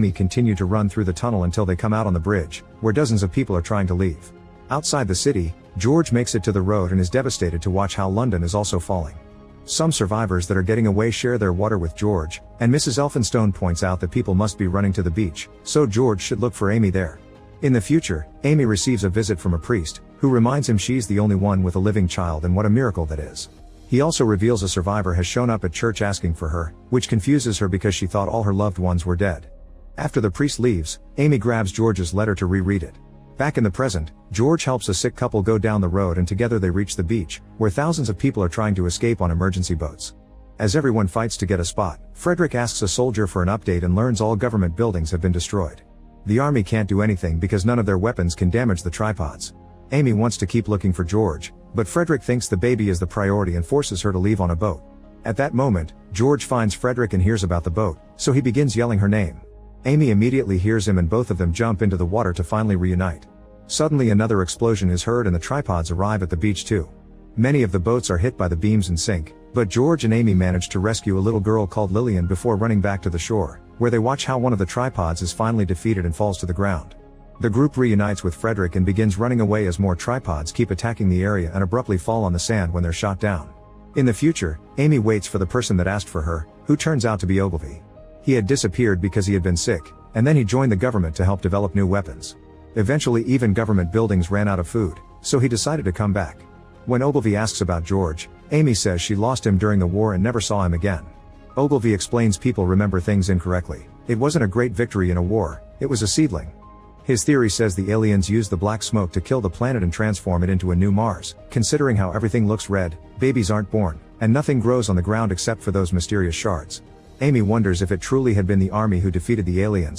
Amy continue to run through the tunnel until they come out on the bridge, where dozens of people are trying to leave. Outside the city, George makes it to the road and is devastated to watch how London is also falling. Some survivors that are getting away share their water with George, and Mrs. Elphinstone points out that people must be running to the beach, so George should look for Amy there. In the future, Amy receives a visit from a priest, who reminds him she's the only one with a living child and what a miracle that is. He also reveals a survivor has shown up at church asking for her, which confuses her because she thought all her loved ones were dead. After the priest leaves, Amy grabs George's letter to reread it. Back in the present, George helps a sick couple go down the road and together they reach the beach, where thousands of people are trying to escape on emergency boats. As everyone fights to get a spot, Frederick asks a soldier for an update and learns all government buildings have been destroyed. The army can't do anything because none of their weapons can damage the tripods. Amy wants to keep looking for George, but Frederick thinks the baby is the priority and forces her to leave on a boat. At that moment, George finds Frederick and hears about the boat, so he begins yelling her name. Amy immediately hears him and both of them jump into the water to finally reunite. Suddenly another explosion is heard and the tripods arrive at the beach too. Many of the boats are hit by the beams and sink, but George and Amy manage to rescue a little girl called Lillian before running back to the shore, where they watch how one of the tripods is finally defeated and falls to the ground. The group reunites with Frederick and begins running away as more tripods keep attacking the area and abruptly fall on the sand when they're shot down. In the future, Amy waits for the person that asked for her, who turns out to be Ogilvy. He had disappeared because he had been sick, and then he joined the government to help develop new weapons. Eventually even government buildings ran out of food, so he decided to come back. When Ogilvy asks about George, Amy says she lost him during the war and never saw him again. Ogilvy explains people remember things incorrectly. It wasn't a great victory in a war, it was a seedling. His theory says the aliens used the black smoke to kill the planet and transform it into a new Mars. Considering how everything looks red, babies aren't born, and nothing grows on the ground except for those mysterious shards. Amy wonders if it truly had been the army who defeated the aliens,